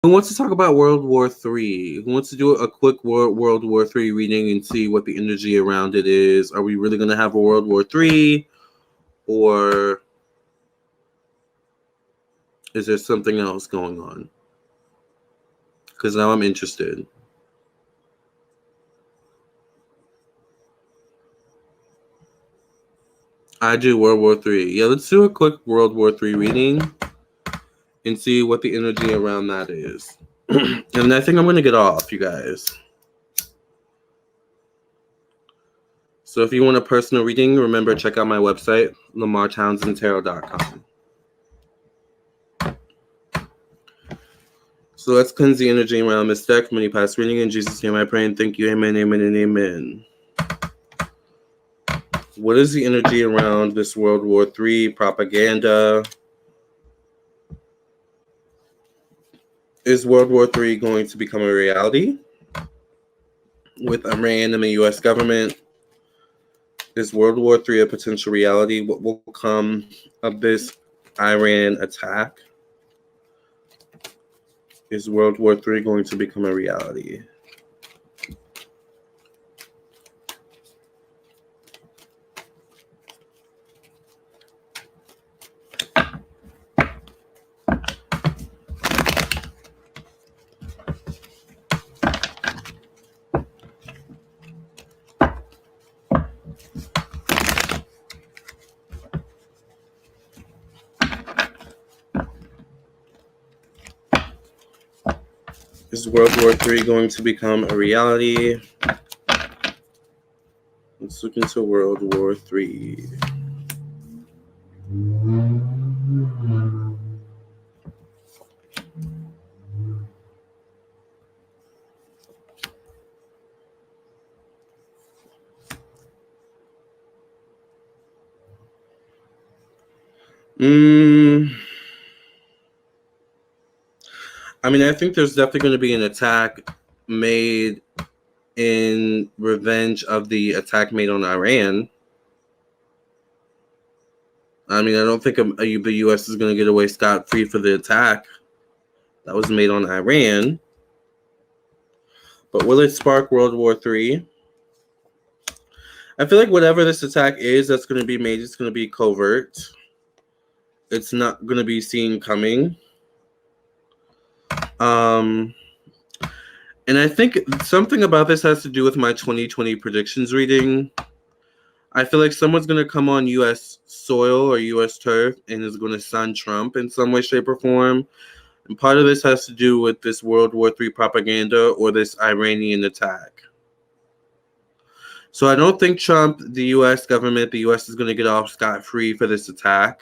Who wants to talk about World War III? Who wants to do a quick World War III reading and see what the energy around it is? Are we really going to have a World War III? Or is there something else going on? Because now I'm interested. I do World War III. Yeah, let's do a quick World War III reading and see what the energy around that is. And I think I'm going to get off, you guys. So if you want a personal reading, remember, check out my website, LamarrTownsendTarot.com. So let's cleanse the energy around this deck. Many past reading. In Jesus' name I pray and thank you. Amen, amen, and amen. What is the energy around this World War III propaganda? Is World War III going to become a reality with Iran and the U.S. government? Is World War III a potential reality? What will come of this Iran attack? Is World War III going to become a reality? Is World War III going to become a reality? Let's look into World War III. I mean, I think there's definitely going to be an attack made in revenge of the attack made on Iran. I mean, I don't think the U.S. is going to get away scot-free for the attack that was made on Iran. But will it spark World War III? I feel like whatever this attack is that's going to be made, it's going to be covert. It's not going to be seen coming. And I think something about this has to do with my 2020 predictions reading. I feel like someone's going to come on U.S. soil or U.S. turf and is going to sun Trump in some way, shape, or form. And part of this has to do with this World War III propaganda or this Iranian attack. So I don't think Trump, the U.S. government, the U.S. is going to get off scot-free for this attack.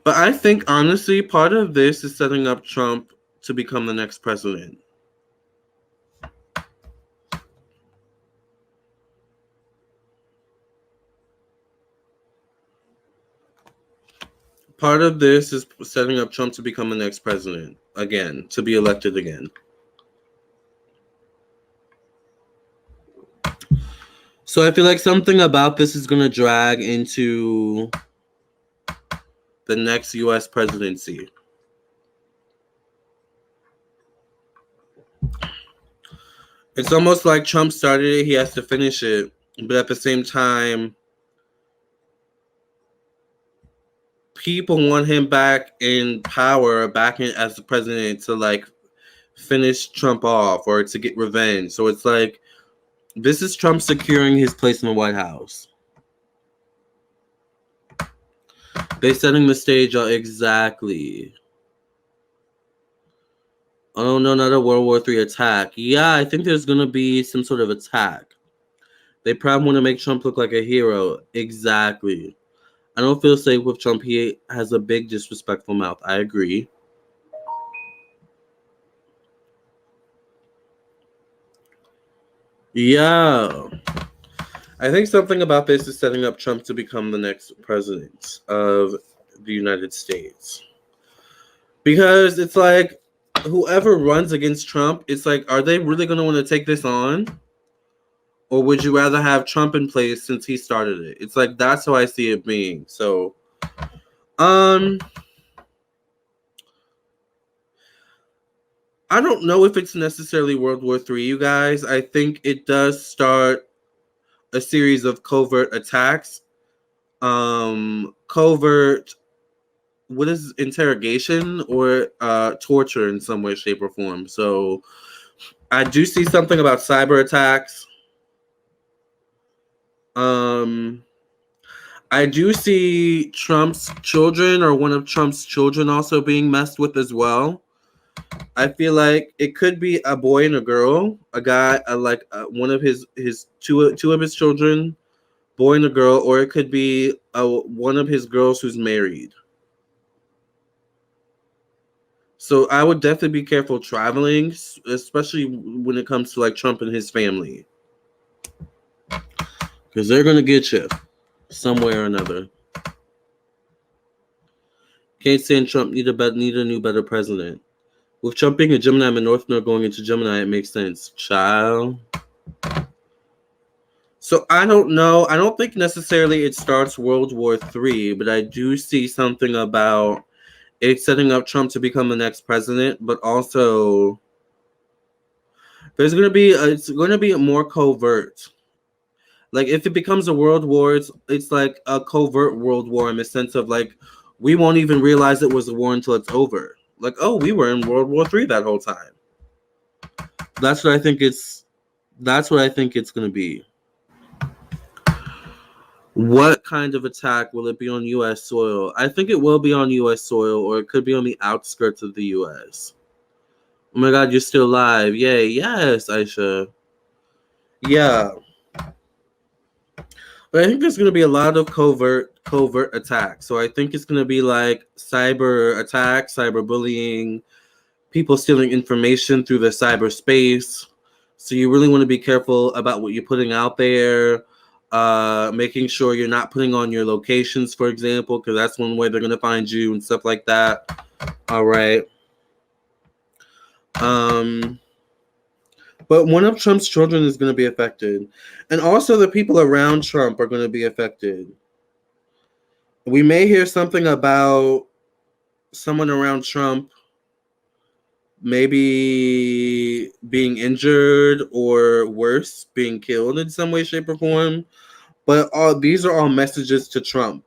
But I think, honestly, part of this is setting up Trump to become the next president. Part of this is setting up Trump to become the next president again, to be elected again. So I feel like something about this is going to drag into the next U.S. presidency. It's almost like Trump started it, he has to finish it. But at the same time, people want him back in power, back in as the president to like finish Trump off or to get revenge. So it's like, this is Trump securing his place in the White House. They're setting the stage up exactly. Oh no, not a World War III attack. Yeah, I think there's going to be some sort of attack. They probably want to make Trump look like a hero. Exactly. I don't feel safe with Trump. He has a big disrespectful mouth. I agree. Yeah. I think something about this is setting up Trump to become the next president of the United States. Because it's like, whoever runs against Trump, it's like, are they really going to want to take this on? Or would you rather have Trump in place since he started it? It's like that's how I see it being. So, um, I don't know if it's necessarily World War III, you guys. I think it does start a series of covert attacks. Covert, what is interrogation or torture in some way, shape, or form. So I do see something about cyber attacks. Um, I do see Trump's children or one of Trump's children also being messed with as well. I feel like it could be a boy and a girl, a guy, one of his two of his children, boy and a girl, or it could be one of his girls who's married. So I would definitely be careful traveling, especially when it comes to like Trump and his family, because they're gonna get you some way or another. Can't stand Trump. Need a new better president. With Trump being a Gemini and North Node going into Gemini, it makes sense. Child. So I don't know. I don't think necessarily it starts World War III, but I do see something about it setting up Trump to become the next president. But also, it's going to be more covert. Like if it becomes a world war, it's like a covert world war in the sense of like we won't even realize it was a war until it's over. Like, oh, we were in World War III that whole time. That's what I think it's. That's what I think it's going to be. What kind of attack will it be on U.S. soil? I think it will be on U.S. soil, or it could be on the outskirts of the U.S. Oh my God, you're still alive! Yay! Yes, Aisha. Yeah, but I think there's going to be a lot of covert attacks. So I think it's going to be like cyber attacks, cyber bullying, people stealing information through the cyberspace. So you really want to be careful about what you're putting out there. Making sure you're not putting on your locations, for example, because that's one way they're going to find you and stuff like that. All right. But one of Trump's children is going to be affected. And also the people around Trump are going to be affected. We may hear something about someone around Trump maybe being injured or worse, being killed in some way, shape, or form. But these are all messages to Trump.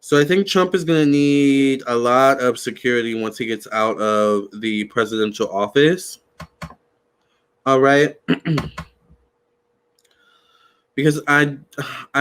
So I think Trump is going to need a lot of security once he gets out of the presidential office. All right. Because I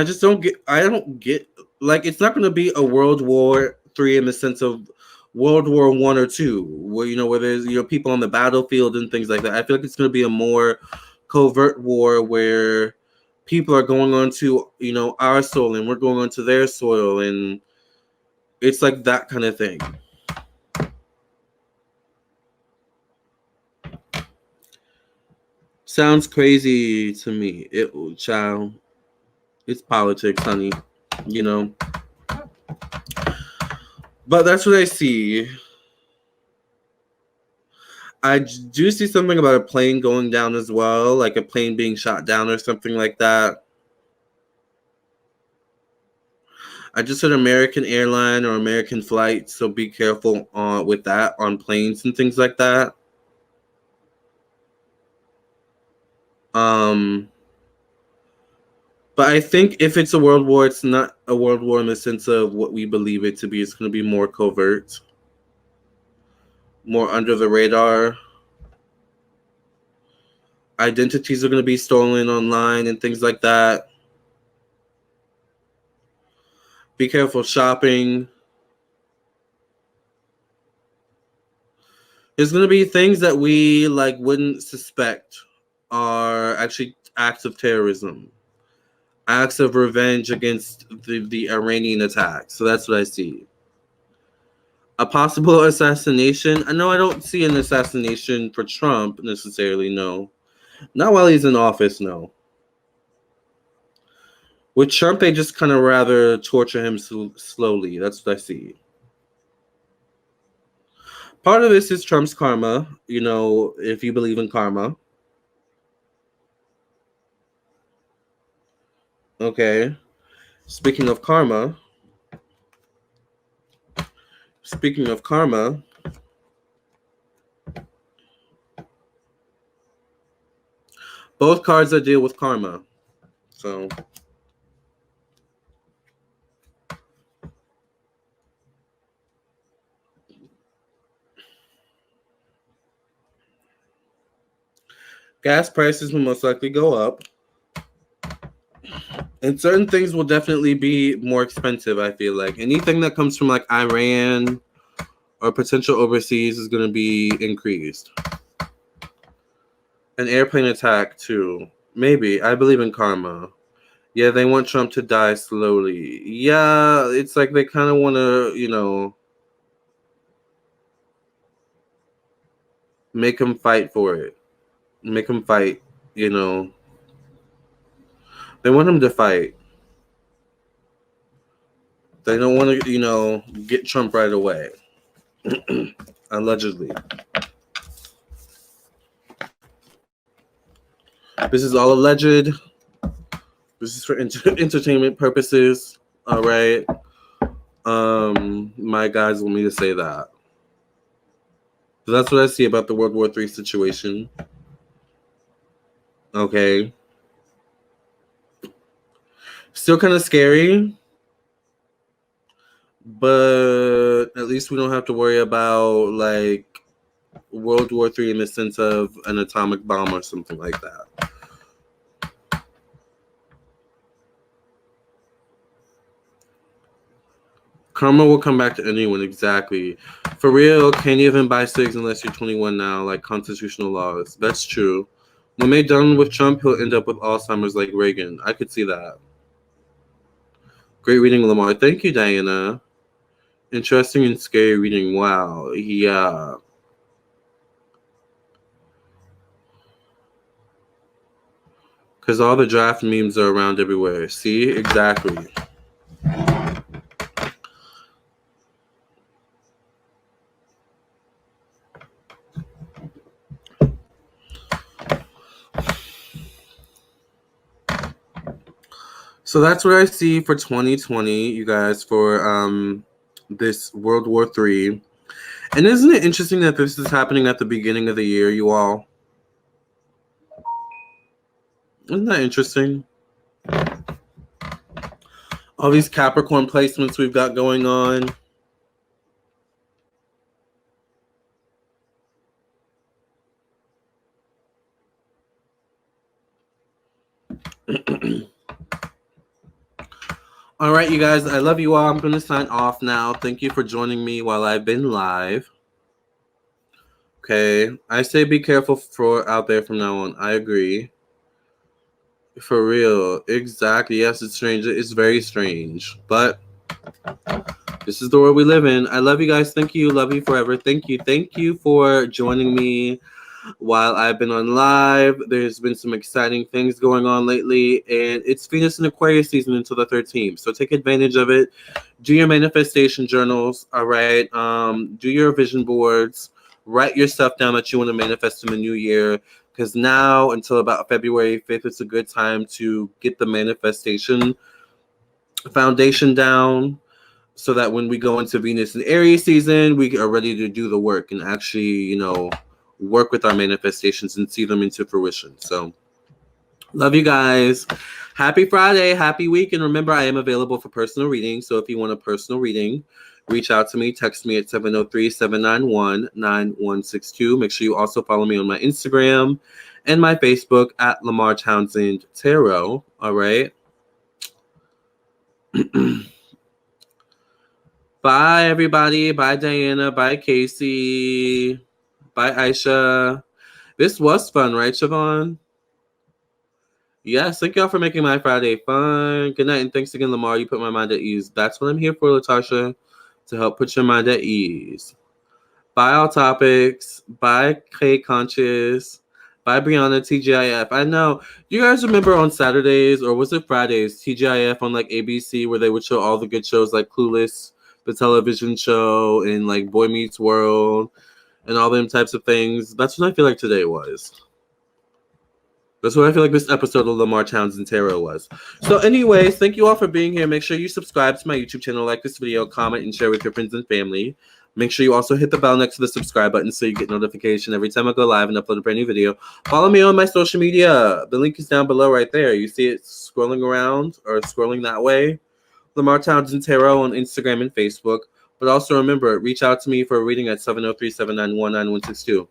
just don't get like it's not going to be a World War III in the sense of World War I or II, where there's people on the battlefield and things like that. I feel like it's going to be a more covert war where people are going on to our soil and we're going on to their soil, and it's like that kind of thing. Sounds crazy to me. Child, it's politics, honey. But that's what I see. I do see something about a plane going down as well, like a plane being shot down or something like that. I just said American airline or American flight, so be careful with that on planes and things like that. But I think if it's a world war, it's not a world war in the sense of what we believe it to be. It's going to be more covert, more under the radar. Identities are going to be stolen online and things like that. Be careful shopping. There's going to be things that we wouldn't suspect are actually acts of terrorism, acts of revenge against the Iranian attack. So that's what I see. A possible assassination. I know I don't see an assassination for Trump necessarily, no. Not while he's in office, no. With Trump, they just kind of rather torture him slowly. That's what I see. Part of this is Trump's karma, if you believe in karma. Okay. Speaking of karma, both cards that deal with karma. So gas prices will most likely go up. And certain things will definitely be more expensive, I feel like. Anything that comes from like Iran or potential overseas is going to be increased. An airplane attack, too. Maybe. I believe in karma. Yeah, they want Trump to die slowly. Yeah, it's like they kind of want to, make him fight for it. Make him fight, you know. They want him to fight. They don't want to, get Trump right away. Allegedly. This is all alleged. This is for entertainment purposes. All right. My guys want me to say that. So that's what I see about the World War III situation. Okay. Still kind of scary, but at least we don't have to worry about like World War III in the sense of an atomic bomb or something like that. Karma will come back to anyone, exactly. For real, can't even buy cigs unless you're 21 now, like constitutional laws. That's true. When they're done with Trump, he'll end up with Alzheimer's like Reagan. I could see that. Great reading, Lamarr. Thank you, Diana. Interesting and scary reading. Wow. Yeah. Because all the draft memes are around everywhere. See? Exactly. So that's what I see for 2020, you guys, for this World War III. And isn't it interesting that this is happening at the beginning of the year, you all? Isn't that interesting? All these Capricorn placements we've got going on. All right, you guys, I love you all. I'm going to sign off now. Thank you for joining me while I've been live. Okay, I say be careful for out there from now on. I agree. For real, exactly. Yes, it's strange. It's very strange, but this is the world we live in. I love you guys. Thank you. Love you forever. Thank you. Thank you for joining me while I've been on live. There's been some exciting things going on lately, and it's Venus and Aquarius season until the 13th. So take advantage of it. Do your manifestation journals. All right. Do your vision boards. Write your stuff down that you want to manifest in the new year. Because now until about February 5th, it's a good time to get the manifestation foundation down so that when we go into Venus and Aries season, we are ready to do the work and actually, work with our manifestations and see them into fruition. So love you guys. Happy Friday. Happy week. And remember, I am available for personal reading. So if you want a personal reading, reach out to me. Text me at 703-791-9162. Make sure you also follow me on my Instagram and my Facebook at Lamarr Townsend Tarot. All right. Bye, everybody. Bye, Diana. Bye, Casey. Bye, Aisha. This was fun, right, Siobhan? Yes, thank y'all for making my Friday fun. Good night, and thanks again, Lamarr. You put my mind at ease. That's what I'm here for, Latasha, to help put your mind at ease. Bye, All Topics. Bye, K Conscious. Bye, Brianna, TGIF. I know. You guys remember on Saturdays, or was it Fridays, TGIF on like ABC, where they would show all the good shows like Clueless, the television show, and like Boy Meets World, and all them types of things? That's what I feel like today was. That's what I feel like this episode of Lamarr Townsend Tarot was. So anyways, thank you all for being here. Make sure you subscribe to my YouTube channel, like this video, comment, and share with your friends and family. Make sure you also hit the bell next to the subscribe button so you get notification every time I go live and upload a brand new video. Follow me on my social media. The link is down below right there. You see it scrolling around or scrolling that way. Lamarr Townsend Tarot on Instagram and Facebook. But also remember, reach out to me for a reading at 703-791-9162.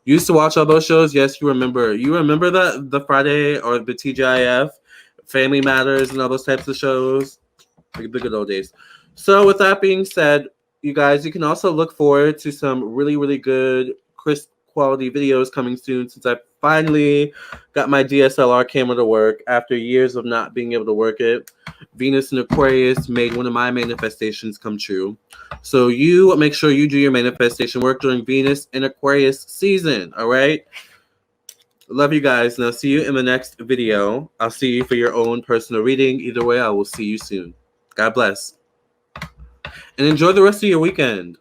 You used to watch all those shows? Yes, you remember. You remember the Friday or the TGIF, Family Matters, and all those types of shows? Like the good old days. So with that being said, you guys, you can also look forward to some really, really good, crisp quality videos coming soon since I finally got my DSLR camera to work after years of not being able to work it. Venus and Aquarius made one of my manifestations come true. So you make sure you do your manifestation work during Venus and Aquarius season, all right? Love you guys, and I'll see you in the next video. I'll see you for your own personal reading. Either way, I will see you soon. God bless. And enjoy the rest of your weekend.